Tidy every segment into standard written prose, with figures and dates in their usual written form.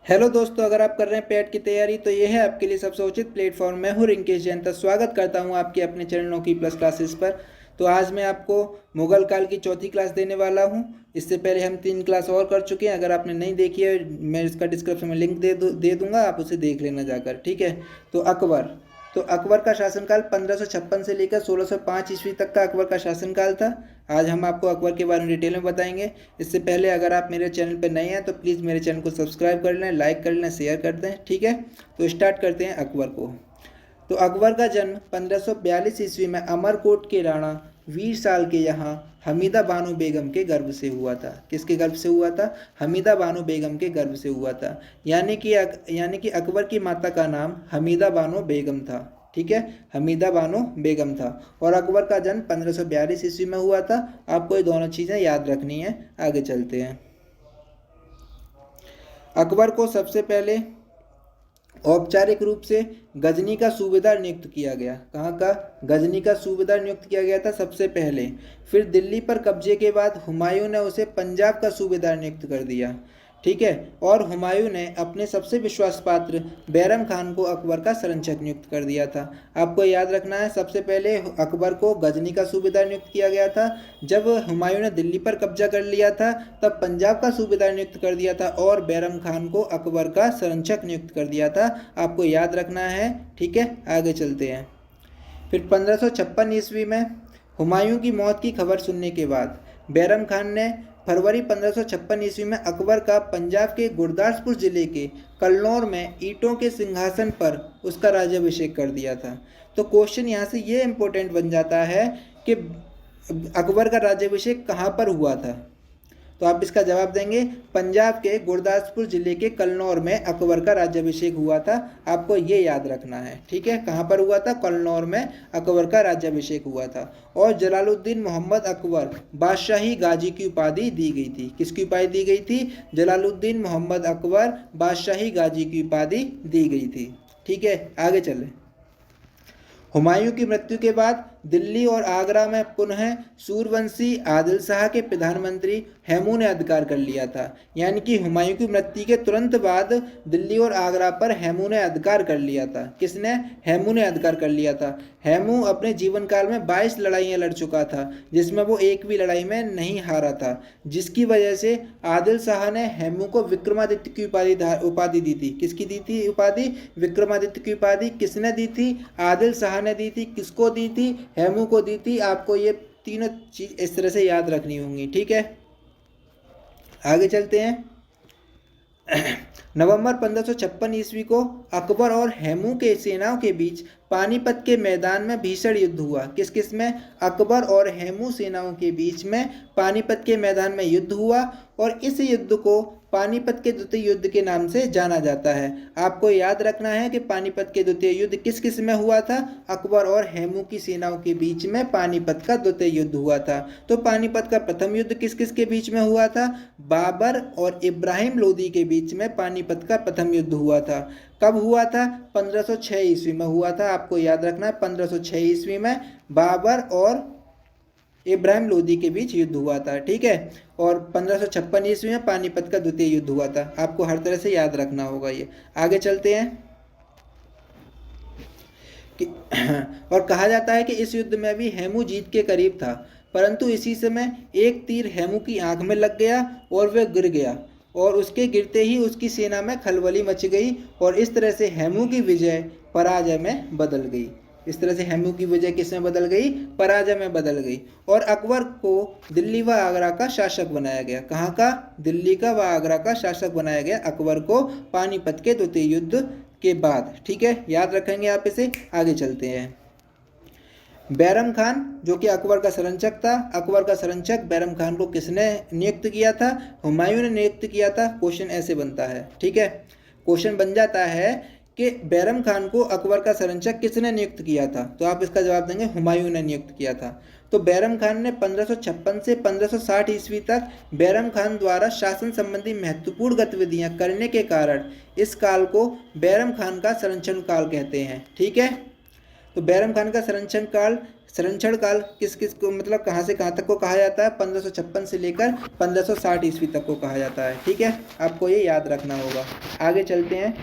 Hello दोस्तों, अगर आप कर रहे हैं पेट की तैयारी तो ये है आपके लिए सबसे उचित प्लेटफॉर्म। मैं हूँ रिंकेश जैन, तो स्वागत करता हूँ आपके अपने चैनल नौकी प्लस क्लासेस पर। तो आज मैं आपको मुगल काल की चौथी क्लास देने वाला हूँ। इससे पहले हम 3 क्लास और कर चुके हैं। अगर आपने नहीं देखी है, मैं इसका डिस्क्रिप्शन में लिंक दे दूँगा, आप उसे देख लेना जाकर। ठीक है। तो अकबर का शासनकाल 1556 से लेकर 1605 ईस्वी तक का अकबर का शासनकाल था। आज हम आपको अकबर के बारे में डिटेल में बताएंगे। इससे पहले अगर आप मेरे चैनल पर नए हैं तो प्लीज़ मेरे चैनल को सब्सक्राइब कर लें, लाइक कर लें, शेयर कर दें। ठीक है। तो स्टार्ट करते हैं अकबर को। तो अकबर का जन्म 1542 ईस्वी में अमरकोट के राणा वीर साल के यहाँ हमीदा बानो बेगम के गर्भ से हुआ था। किसके गर्भ से हुआ था? हमीदा बानो बेगम के गर्भ से हुआ था। यानी कि अकबर की माता का नाम हमीदा बानो बेगम था। ठीक है, हमीदा बानो बेगम था। और अकबर का जन्म 1542 ईस्वी में हुआ था। आपको ये दोनों चीज़ें याद रखनी है। आगे चलते हैं। अकबर को सबसे पहले औपचारिक रूप से गजनी का सूबेदार नियुक्त किया गया। कहाँ का? गजनी का सूबेदार नियुक्त किया गया था सबसे पहले। फिर दिल्ली पर कब्जे के बाद हुमायूं ने उसे पंजाब का सूबेदार नियुक्त कर दिया। ठीक है। और हुमायूं ने अपने सबसे विश्वास पात्र बैरम खान को अकबर का संरक्षक नियुक्त कर दिया था। आपको याद रखना है, सबसे पहले अकबर को गजनी का सूबेदार नियुक्त किया गया था। जब हुमायूं ने दिल्ली पर कब्जा कर लिया था तब पंजाब का सूबेदार नियुक्त कर दिया था और बैरम खान को अकबर का संरक्षक नियुक्त कर दिया था। आपको याद रखना है। ठीक है, आगे चलते हैं। फिर 1556 ईस्वी में हुमायूं की मौत की खबर सुनने के बाद बैरम खान ने फरवरी 1556 ईस्वी में अकबर का पंजाब के गुरदासपुर जिले के कल्लौर में ईंटों के सिंहासन पर उसका राज्याभिषेक कर दिया था। तो क्वेश्चन यहाँ से ये इम्पोर्टेंट बन जाता है कि अकबर का राज्याभिषेक कहाँ पर हुआ था? तो आप इसका जवाब देंगे पंजाब के गुरदासपुर जिले के कल्लौर में अकबर का राज्याभिषेक हुआ था। आपको ये याद रखना है। ठीक है, कहाँ पर हुआ था? कल्लौर में अकबर का राज्याभिषेक हुआ था। और जलालुद्दीन मोहम्मद अकबर बादशाही गाजी की उपाधि दी गई थी। किसकी उपाधि दी गई थी? जलालुद्दीन मोहम्मद अकबर बादशाही गाजी की उपाधि दी गई थी। ठीक है, आगे चलें। हुमायूं की मृत्यु के बाद दिल्ली और आगरा में पुनः सूरवंशी आदिल शाह के प्रधानमंत्री हेमू ने अधिकार कर लिया था। यानी कि हुमायूं की मृत्यु के तुरंत बाद दिल्ली और आगरा पर हेमू ने अधिकार कर लिया था। किसने? हेमू ने अधिकार कर लिया था। हेमू अपने जीवन काल में 22 लड़ाइयाँ लड़ चुका था, जिसमें वो एक भी लड़ाई में नहीं हारा था, जिसकी वजह से आदिल शाह ने हेमू को विक्रमादित्य की उपाधि दी थी। किसकी दी थी उपाधि? विक्रमादित्य की उपाधि किसने दी थी? आदिल शाह ने दी थी। किसको दी थी? हेमू को दी थी। आपको ये तीनों चीज इस तरह से याद रखनी होंगी। ठीक है, आगे चलते हैं। नवंबर 1556 ईस्वी को अकबर और हेमू के सेनाओं के बीच पानीपत के मैदान में भीषण युद्ध हुआ। किस किस में? अकबर और हेमू सेनाओं के बीच में पानीपत के मैदान में युद्ध हुआ और इस युद्ध को पानीपत के द्वितीय युद्ध के नाम से जाना जाता है। आपको याद रखना है कि पानीपत के द्वितीय युद्ध किस किस में हुआ था? अकबर और हेमू की सेनाओं के बीच में पानीपत का द्वितीय युद्ध हुआ था। तो पानीपत का प्रथम युद्ध किस किस के बीच में हुआ था? बाबर और इब्राहिम लोदी के बीच में पानीपत का प्रथम युद्ध हुआ था। कब हुआ था? 1506 ईस्वी में हुआ था। आपको याद रखना है, 1506 ईस्वी में बाबर और इब्राहिम लोदी के बीच युद्ध हुआ था। ठीक है। और 1556 ईस्वी में पानीपत का द्वितीय युद्ध हुआ था। आपको हर तरह से याद रखना होगा ये। आगे चलते हैं कि और कहा जाता है कि इस युद्ध में भी हेमू जीत के करीब था, परंतु इसी समय एक तीर हेमू की आंख में लग गया और वह गिर गया और उसके गिरते ही उसकी सेना में खलबली मच गई और इस तरह से हेमू की विजय पराजय में बदल गई। इस तरह से हेमू की विजय किस में बदल गई? पराजय में बदल गई। और अकबर को दिल्ली व आगरा का शासक बनाया गया। कहाँ का? दिल्ली का व आगरा का शासक बनाया गया अकबर को पानीपत के द्वितीय युद्ध के बाद। ठीक है, याद रखेंगे आप इसे। आगे चलते हैं। बैरम खान जो कि अकबर का संरक्षक था, अकबर का संरक्षक बैरम खान को किसने नियुक्त किया था? हुमायूं ने नियुक्त किया था। क्वेश्चन ऐसे बनता है। ठीक है, क्वेश्चन बन जाता है कि बैरम खान को अकबर का संरक्षक किसने नियुक्त किया था? तो आप इसका जवाब देंगे हुमायूं ने नियुक्त किया था। तो बैरम खान ने 1556 से 1560 ईस्वी तक बैरम खान द्वारा शासन संबंधी महत्वपूर्ण गतिविधियां करने के कारण इस काल को बैरम खान का संरक्षण काल कहते हैं। ठीक है, तो बैरम खान का संरक्षण काल संरक्षण काल किस किस को मतलब कहाँ से कहाँ तक को कहा जाता है? 1556 से लेकर 1560 ईस्वी तक को कहा जाता है। ठीक है, आपको ये याद रखना होगा। आगे चलते हैं।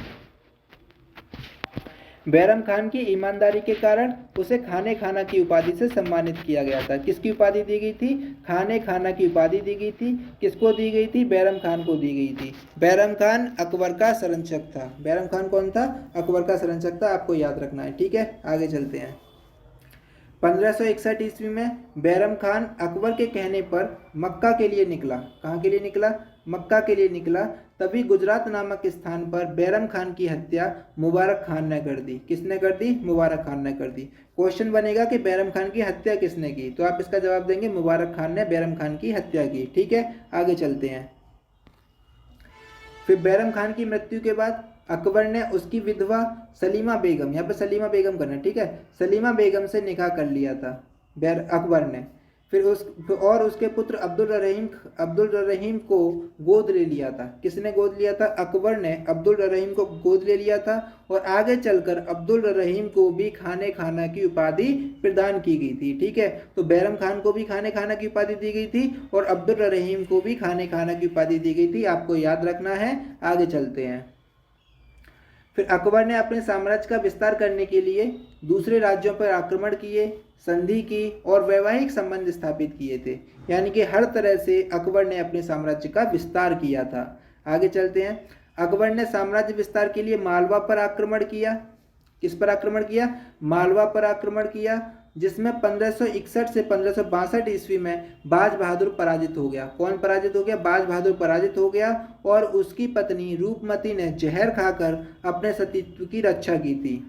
बैरम खान की ईमानदारी के कारण उसे खाने खाना की उपाधि से सम्मानित किया गया था। किसकी उपाधि दी गई थी? खाने खाना की उपाधि दी गई थी। किसको दी गई थी? बैरम खान को दी गई थी। बैरम खान अकबर का संरक्षक था। बैरम खान कौन था? अकबर का संरक्षक था, आपको याद रखना है। ठीक है, आगे चलते हैं। 1561 ईस्वी में बैरम खान अकबर के कहने पर मक्का के लिए निकला। कहाँ के लिए निकला? मक्का के लिए निकला। तभी गुजरात नामक स्थान पर बैरम खान की हत्या मुबारक खान ने कर दी। किसने कर दी? मुबारक खान ने कर दी। क्वेश्चन बनेगा कि बैरम खान की हत्या किसने की, तो आप इसका जवाब देंगे मुबारक खान ने बैरम खान की हत्या की। ठीक है, आगे चलते हैं। फिर बैरम खान की मृत्यु के बाद अकबर ने उसकी विधवा सलीमा बेगम, यहाँ पे सलीमा बेगम करना, ठीक है, सलीमा बेगम से निकाह कर लिया था अकबर ने। फिर उसके पुत्र अब्दुल रहीम को गोद ले लिया था। किसने गोद लिया था? अकबर ने अब्दुल रहीम को गोद ले लिया था। और आगे चलकर अब्दुल रहीम को भी खाने खाना की उपाधि प्रदान की गई थी। ठीक है, तो बैरम खान को भी खाने खाना की उपाधि दी गई थी और अब्दुल रहीम को भी खाने खाना की उपाधि दी गई थी, आपको याद रखना है। आगे चलते हैं। फिर अकबर ने अपने साम्राज्य का विस्तार करने के लिए दूसरे राज्यों पर आक्रमण किए, संधि की और वैवाहिक संबंध स्थापित किए थे। यानी कि हर तरह से अकबर ने अपने साम्राज्य का विस्तार किया था। आगे चलते हैं। अकबर ने साम्राज्य विस्तार के लिए मालवा पर आक्रमण किया। किस पर आक्रमण किया? मालवा पर आक्रमण किया, जिसमें 1561 से 1562 ईस्वी में बाज बहादुर पराजित हो गया। कौन पराजित हो गया? बाज बहादुर पराजित हो गया और उसकी पत्नी रूपमती ने जहर खाकर अपने सतीत्व की रक्षा की थी।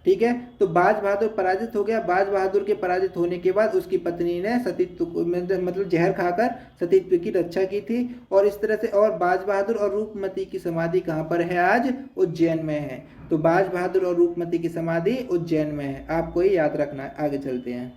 ठीक है, तो बाज बहादुर पराजित हो गया। बाज बहादुर के पराजित होने के बाद उसकी पत्नी ने सतीत्व मतलब जहर खाकर सतीत्व की रक्षा की थी। और इस तरह से, और बाज बहादुर और रूपमती की समाधि कहाँ पर है? आज उज्जैन में है। तो बाज बहादुर और रूपमती की समाधि उज्जैन में है, आपको ये याद रखना है। आगे चलते हैं।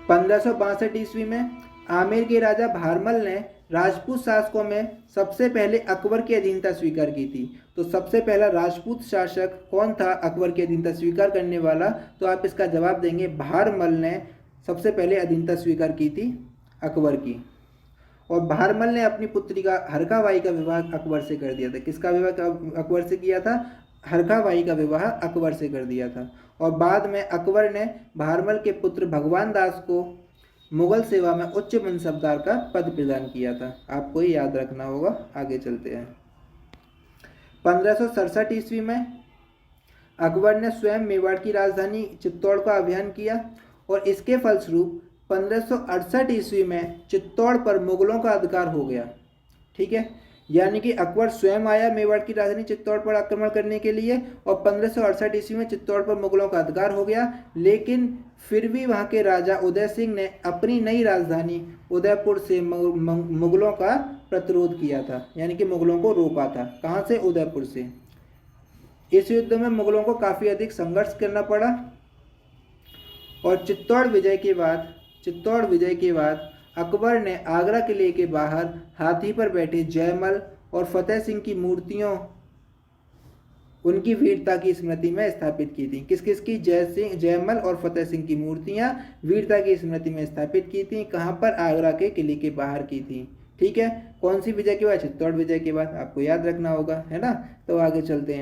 1562 ईस्वी में आमेर के राजा भारमल ने राजपूत शासकों में सबसे पहले अकबर की अधीनता स्वीकार की थी। तो सबसे पहला राजपूत शासक कौन था अकबर की अधीनता स्वीकार करने वाला? तो आप इसका जवाब देंगे भारमल ने सबसे पहले अधीनता स्वीकार की थी अकबर की। और भारमल ने अपनी पुत्री का हरकाबाई का विवाह अकबर से कर दिया था। किसका विवाह अकबर से किया था? हरकाबाई का विवाह अकबर से कर दिया था। और बाद में अकबर ने भारमल के पुत्र भगवान दास को मुगल सेवा में उच्च मनसबदार का पद प्रदान किया था, आपको ये याद रखना होगा। आगे चलते हैं। 1567 ईस्वी में अकबर ने स्वयं मेवाड़ की राजधानी चित्तौड़ का अभियान किया और इसके फलस्वरूप 1568 ईस्वी में चित्तौड़ पर मुगलों का अधिकार हो गया। ठीक है, यानी कि अकबर स्वयं आया मेवाड़ की राजधानी चित्तौड़ पर आक्रमण करने के लिए और 1568 ईस्वी में चित्तौड़ पर मुगलों का अधिकार हो गया। लेकिन फिर भी वहां के राजा उदय सिंह ने अपनी नई राजधानी उदयपुर से मुगलों का प्रतिरोध किया था, यानी कि मुगलों को रोका था। कहां से? उदयपुर से। इस युद्ध में मुगलों को काफी अधिक संघर्ष करना पड़ा और चित्तौड़ विजय के बाद अकबर ने आगरा किले के बाहर हाथी पर बैठे जयमल और फतेह सिंह की मूर्तियों उनकी वीरता की स्मृति में स्थापित की थी। किस किस की? जयमल और फतेह सिंह की मूर्तियां वीरता की स्मृति में स्थापित की थी। कहां पर? आगरा के किले के बाहर की थी। ठीक है, कौन सी विजय के बाद? चित्तौड़ विजय के बाद, आपको याद रखना होगा, है ना। तो आगे चलते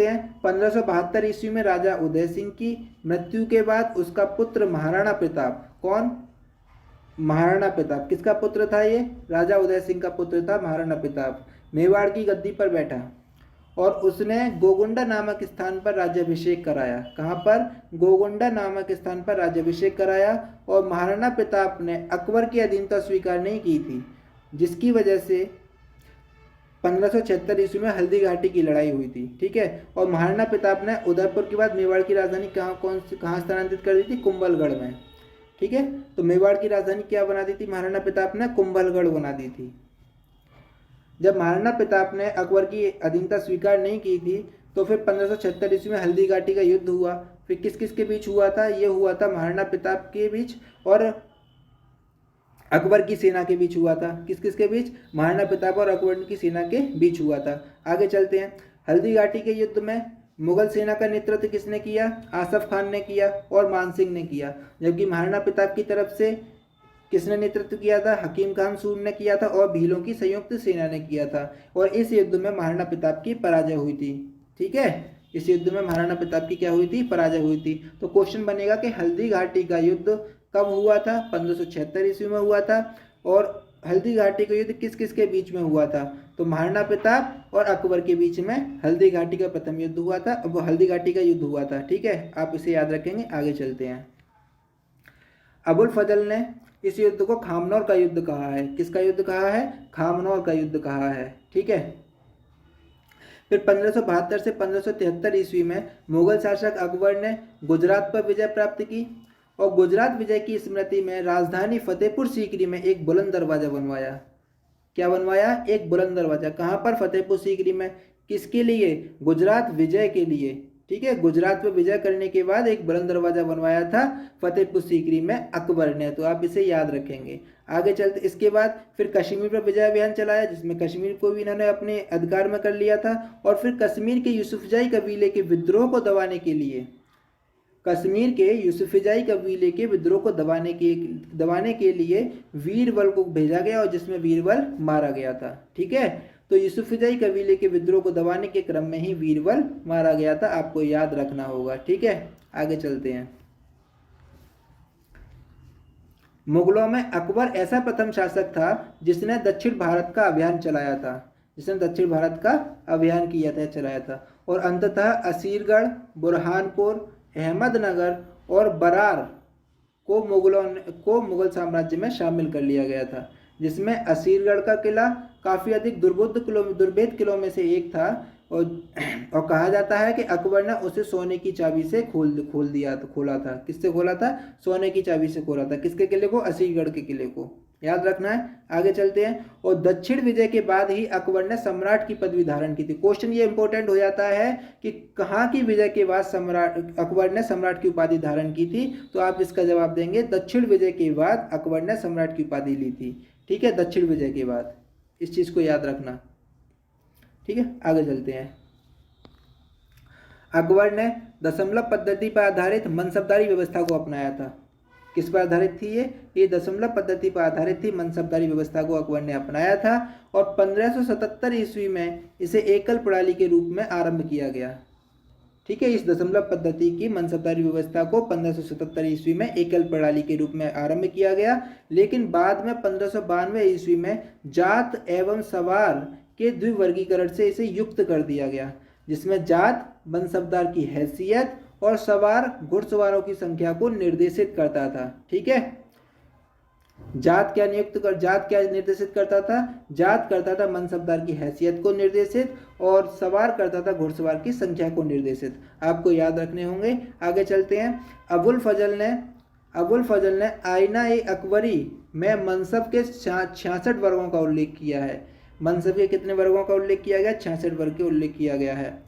हैं। 1572 ईस्वी में राजा उदय सिंह की मृत्यु के बाद उसका पुत्र महाराणा प्रताप, कौन? महाराणा प्रताप। किसका पुत्र था ये? राजा उदय सिंह का पुत्र था महाराणा प्रताप। मेवाड़ की गद्दी पर बैठा और उसने गोगुंडा नामक स्थान पर राज्याभिषेक कराया। कहां पर? गोगुंडा नामक स्थान पर राज्याभिषेक कराया। और महाराणा प्रताप ने अकबर की अधीनता स्वीकार नहीं की थी, जिसकी वजह से 1576 ईस्वी में हल्दी घाटी की लड़ाई हुई थी। ठीक है, और महाराणा प्रताप ने उदयपुर के बाद मेवाड़ की राजधानी कहाँ स्थानांतरित कर दी थी? कुंभलगढ़ में। ठीक है, तो मेवाड़ की राजधानी क्या बना दी थी महाराणा प्रताप ने? कुंभलगढ़ बना दी थी। जब महाराणा प्रताप ने अकबर की अधीनता स्वीकार नहीं की थी तो फिर 1576 ईस्वी में हल्दी घाटी का युद्ध हुआ। फिर किस किस के बीच हुआ था? ये हुआ था महाराणा प्रताप के बीच और अकबर की सेना के बीच हुआ था। किस किस के बीच? महाराणा प्रताप और अकबर की सेना के बीच हुआ था। आगे चलते हैं। हल्दी घाटी के युद्ध में मुगल सेना का नेतृत्व किसने किया? आसफ खान ने किया और मान सिंह ने किया। जबकि महाराणा प्रताप की तरफ से किसने नेतृत्व किया था? हकीम खान सूर ने किया था और भीलों की संयुक्त सेना ने किया था। और इस युद्ध में महाराणा प्रताप की पराजय हुई थी। ठीक है, इस युद्ध में महाराणा प्रताप की क्या हुई थी? पराजय हुई थी। तो क्वेश्चन बनेगा कि हल्दी घाटी का युद्ध कब हुआ था? 1576 ईस्वी में हुआ था। और हल्दी घाटी का युद्ध किस किस के बीच में हुआ था? तो महाराणा प्रताप और अकबर के बीच में हल्दी घाटी का प्रथम युद्ध हुआ था। अब हल्दी घाटी का युद्ध हुआ था। ठीक है, आप इसे याद रखेंगे। आगे चलते हैं। अबुल फजल ने इस युद्ध को खामनौर का युद्ध कहा है। किसका युद्ध कहा है? खामनौर का युद्ध कहा है। ठीक है। फिर 1572 से 1573 ईस्वी में मुगल शासक अकबर ने गुजरात पर विजय प्राप्त की और गुजरात विजय की स्मृति में राजधानी फतेहपुर सीकरी में एक बुलंद दरवाजा बनवाया। क्या बनवाया? एक बुलंद दरवाजा। कहाँ पर? फतेहपुर सीकरी में। किसके लिए? गुजरात विजय के लिए। ठीक है, गुजरात पर विजय करने के बाद एक बुलंद दरवाजा बनवाया था फतेहपुर सीकरी में अकबर ने। तो आप इसे याद रखेंगे। आगे चलते, इसके बाद फिर कश्मीर पर विजय अभियान चलाया, जिसमें कश्मीर को भी इन्होंने अपने अधिकार में कर लिया था। और फिर कश्मीर के यूसुफजाई कबीले के विद्रोह को दबाने के लिए, कश्मीर के यूसुफजाई कबीले के विद्रोह को दबाने के लिए वीरबल को भेजा गया और जिसमें वीरबल मारा गया था। ठीक है, तो यूसुफजाई कबीले के विद्रोह को दबाने के क्रम में ही वीरबल मारा गया था। आपको याद रखना होगा। ठीक है, आगे चलते हैं। मुगलों में अकबर ऐसा प्रथम शासक था जिसने दक्षिण भारत का अभियान चलाया था। जिसने दक्षिण भारत का अभियान किया था, चलाया था। और अंततः असीरगढ़, बुरहानपुर, अहमदनगर और बरार को मुगल साम्राज्य में शामिल कर लिया गया था। जिसमें असीरगढ़ का किला काफ़ी अधिक दुर्भेद किलों में से एक था। और कहा जाता है कि अकबर ने उसे सोने की चाबी से खोला था। किससे खोला था? सोने की चाबी से खोला था। किसके किले को? असीरगढ़ के किले को। याद रखना है। आगे चलते हैं। और दक्षिण विजय के बाद ही अकबर ने सम्राट की पदवी धारण की थी। क्वेश्चन ये इंपॉर्टेंट हो जाता है कि कहाँ की विजय के बाद अकबर ने सम्राट की उपाधि धारण की थी? तो आप इसका जवाब देंगे दक्षिण विजय के बाद अकबर ने सम्राट की उपाधि ली थी। ठीक है, दक्षिण विजय के बाद। इस चीज को याद रखना। ठीक है, आगे चलते हैं। अकबर ने दशमलव पद्धति पर आधारित मनसबदारी व्यवस्था को अपनाया था। किस पर आधारित थी ये दशमलव पद्धति पर आधारित थी। मनसबदारी व्यवस्था को अकबर ने अपनाया था और 1577 ईस्वी में इसे एकल प्रणाली के रूप में आरंभ किया गया। ठीक है, इस दशमलव पद्धति की मनसबदारी व्यवस्था को 1577 ईस्वी में एकल प्रणाली के रूप में आरंभ किया गया। लेकिन बाद में 1592 ईस्वी में जात एवं सवार के द्विवर्गीकरण से इसे युक्त कर दिया गया, जिसमें जात मनसबदार की हैसियत और सवार घुड़सवारों की संख्या को निर्देशित करता था। ठीक है, जात क्या निर्देशित करता था? जात करता था मनसबदार की हैसियत को निर्देशित और सवार करता था घुड़सवार की संख्या को निर्देशित। आपको याद रखने होंगे। आगे चलते हैं। अबुल फजल ने आईना-ए अकबरी में मनसब के 66 वर्गों का उल्लेख किया है। मनसब के कितने वर्गों का उल्लेख किया गया? 66 वर्ग के उल्लेख किया गया है।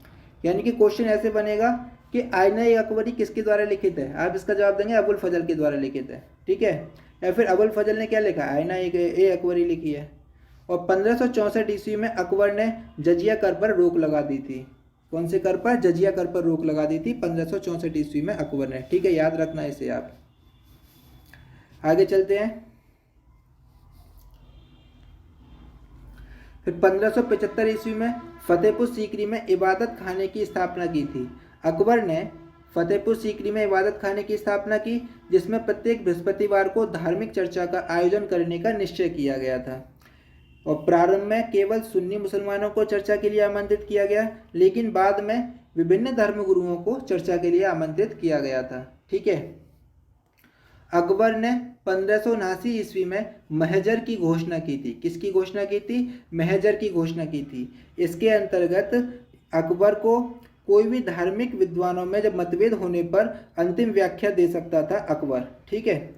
यानी कि क्वेश्चन ऐसे बनेगा कि आईना-ए अकबरी किसके द्वारा लिखित है? आप इसका जवाब देंगे अबुल फजल के द्वारा लिखित है। ठीक है, या फिर अबुल फजल ने क्या लिखा? आईना-ए अकबरी लिखी है। और 1564 ईस्वी में अकबर ने जजिया कर पर रोक लगा दी थी। कौन से कर पर? जजिया कर पर रोक लगा दी थी 1564 ईस्वी में अकबर ने। ठीक है, याद रखना इसे आप। आगे चलते हैं। फिर 1575 ईस्वी में फतेहपुर सीकरी में इबादत खाने की स्थापना की थी। अकबर ने फतेहपुर सीकरी में इबादत खाने की स्थापना की, जिसमें प्रत्येक बृहस्पतिवार को धार्मिक चर्चा का आयोजन करने का निश्चय किया गया था। और प्रारंभ में केवल सुन्नी मुसलमानों को चर्चा के लिए आमंत्रित किया गया, लेकिन बाद में विभिन्न धर्मगुरुओं को चर्चा के लिए आमंत्रित किया गया था। ठीक है, अकबर ने 1579 ईस्वी में महजर की घोषणा की थी। किसकी घोषणा की थी? महजर की घोषणा की थी। इसके अंतर्गत अकबर को कोई भी धार्मिक विद्वानों में जब मतभेद होने पर अंतिम व्याख्या दे सकता था अकबर। ठीक है,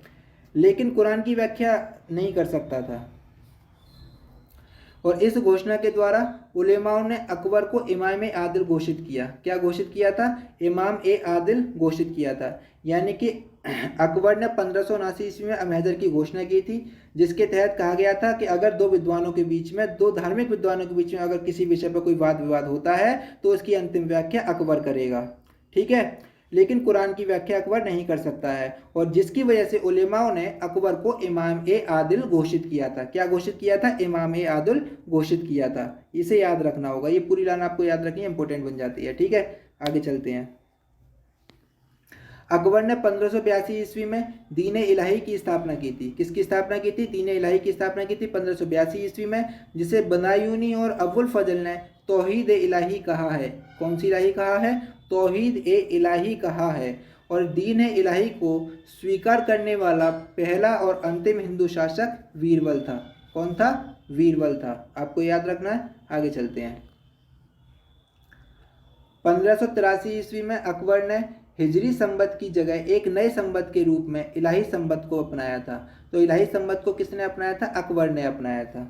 लेकिन कुरान की व्याख्या नहीं कर सकता था। और इस घोषणा के द्वारा उलेमाओं ने अकबर को इमाम आदिल घोषित किया। क्या घोषित किया था? इमाम ए आदिल घोषित किया था। यानी कि अकबर ने 1579 ईस्वी में अमहजर की घोषणा की थी, जिसके तहत कहा गया था कि अगर दो विद्वानों के बीच में, दो धार्मिक विद्वानों के बीच में अगर किसी विषय पर कोई वाद विवाद होता है तो उसकी अंतिम व्याख्या अकबर करेगा। ठीक है, लेकिन कुरान की व्याख्या अकबर नहीं कर सकता है, और जिसकी वजह से उलेमाओं ने अकबर को इमाम ए आदिल घोषित किया था। क्या घोषित किया था? इमाम ए आदिल घोषित किया था। इसे याद रखना होगा, ये पूरी लाइन आपको याद रखनी है, इंपॉर्टेंट बन जाती है। ठीक है, आगे चलते हैं। अकबर ने 1582 ईस्वी में दीन इलाही की स्थापना की थी। किसकी स्थापना की थी? दीन इलाही की स्थापना की थी 1582 ईस्वी में, जिसे बदायूनी और अबुल फजल ने तौहीद ए इलाही कहा है। कौन सी इलाही कहा है? तौहीद ए इलाही कहा है। और दीन ए इलाही को स्वीकार करने वाला पहला और अंतिम हिंदू शासक बीरबल था। कौन था? बीरबल था। आपको याद रखना है। आगे चलते हैं। 1583 ईस्वी में अकबर ने हिजरी संवत की जगह एक नए संवत के रूप में इलाही संवत को अपनाया था। तो इलाही संवत को किसने अपनाया था? अकबर ने अपनाया था।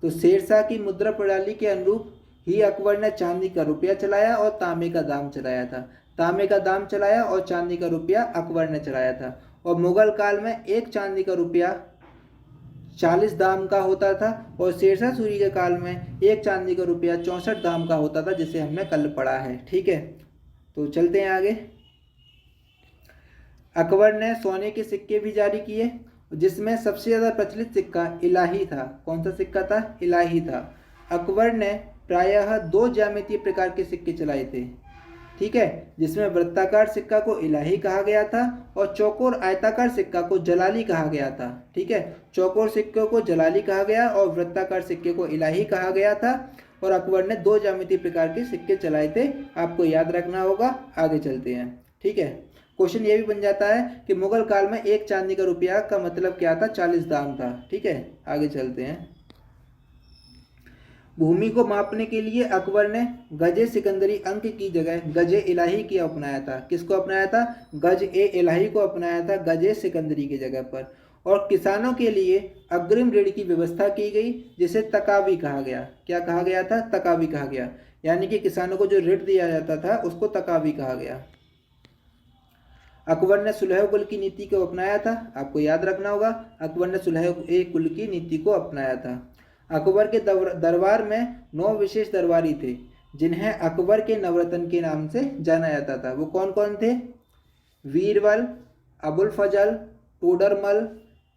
तो शेरशाह की मुद्रा प्रणाली के अनुरूप ही अकबर ने चांदी का रुपया चलाया और तांबे का दाम चलाया था। तांबे का दाम चलाया और चांदी का रुपया अकबर ने चलाया था। और मुगल काल में एक चांदी का रुपया 40 दाम का होता था, और शेरशाह सूरी के काल में एक चांदी का रुपया 64 दाम का होता था, जिसे हमने कल पढ़ा है। ठीक है, तो चलते हैं आगे। अकबर ने सोने के सिक्के भी जारी किए, जिसमें सबसे ज़्यादा प्रचलित सिक्का इलाही था। कौन सा सिक्का था? इलाही था। अकबर ने प्रायः 2 ज्यामितीय प्रकार के सिक्के चलाए थे। ठीक है, जिसमें वृत्ताकार सिक्का को इलाही कहा गया था और चौकोर आयताकार सिक्का को जलाली कहा गया था। ठीक है, चौकोर सिक्के को जलाली कहा गया और वृत्ताकार सिक्के को इलाही कहा गया था। और अकबर ने 2 ज्यामितीय प्रकार के सिक्के चलाए थे। आपको याद रखना होगा। आगे चलते हैं। ठीक है, क्वेश्चन ये भी बन जाता है कि मुगल काल में एक चांदी का रुपया का मतलब क्या था? 40 दाम था। ठीक है, आगे चलते हैं। भूमि को मापने के लिए अकबर ने गजे सिकंदरी अंक की जगह गजे इलाही की अपनाया था। किसको अपनाया था? गज ए इलाही को अपनाया था गजे सिकंदरी की जगह पर। और किसानों के लिए अग्रिम ऋण की व्यवस्था की गई, जिसे तकावी कहा गया। क्या कहा गया था? तकावी कहा गया। यानी कि किसानों को जो ऋण दिया जाता था उसको तकावी कहा गया। अकबर ने सुलह कुल की नीति को अपनाया था। आपको याद रखना होगा, अकबर ने सुलह ए कुल की नीति को अपनाया था। अकबर के दरबार में 9 विशेष दरबारी थे, जिन्हें अकबर के नवरत्न के नाम से जाना जाता था। वो कौन कौन थे? बीरबल, अबुल फजल, टोडरमल,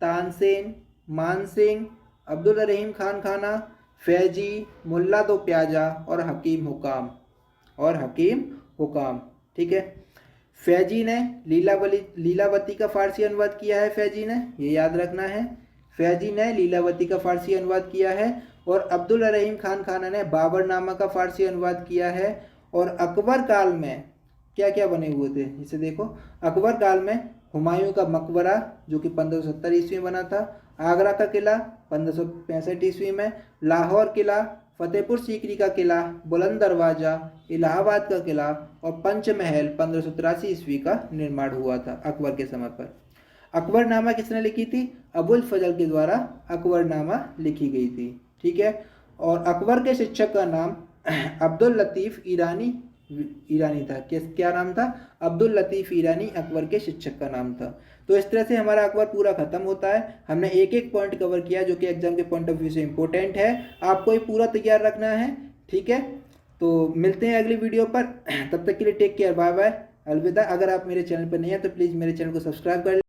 तानसेन, मानसिंह, अब्दुल रहीम खान खाना, फैजी, मुल्ला दो प्याजा और हकीम हुकाम। ठीक है, फैजी ने लीलावती का फारसी अनुवाद किया है। फैजी ने, ये याद रखना है, फैजी ने लीलावती का फारसी अनुवाद किया है। और अब्दुल रहीम खान खाना ने बाबरनामा का फारसी अनुवाद किया है। और अकबर काल में क्या क्या बने हुए थे इसे देखो। अकबर काल में हुमायूं का मकबरा जो कि 1570 ईस्वी में बना था, आगरा का किला 1565 ईस्वी में, लाहौर किला, फतेहपुर सीकरी का किला, बुलंद दरवाजा, इलाहाबाद का किला और पंचमहल 1583 ईस्वी का निर्माण हुआ था अकबर के समय पर। अकबरनामा किसने लिखी थी? अबुल फजल के द्वारा अकबरनामा लिखी गई थी। ठीक है, और अकबर के शिक्षक का नाम अब्दुल लतीफ़ ईरानी था। क्या नाम था? अब्दुल लतीफ़ ईरानी अकबर के शिक्षक का नाम था। तो इस तरह से हमारा अकबर पूरा खत्म होता है। हमने एक एक पॉइंट कवर किया जो कि एग्जाम के पॉइंट ऑफ व्यू से इंपॉर्टेंट है। आपको ये पूरा तैयार रखना है। ठीक है, तो मिलते हैं अगली वीडियो पर। तब तक के लिए टेक केयर, बाय बाय, अलविदा। अगर आप मेरे चैनल पर नहीं हैं तो प्लीज़ मेरे चैनल को सब्सक्राइब कर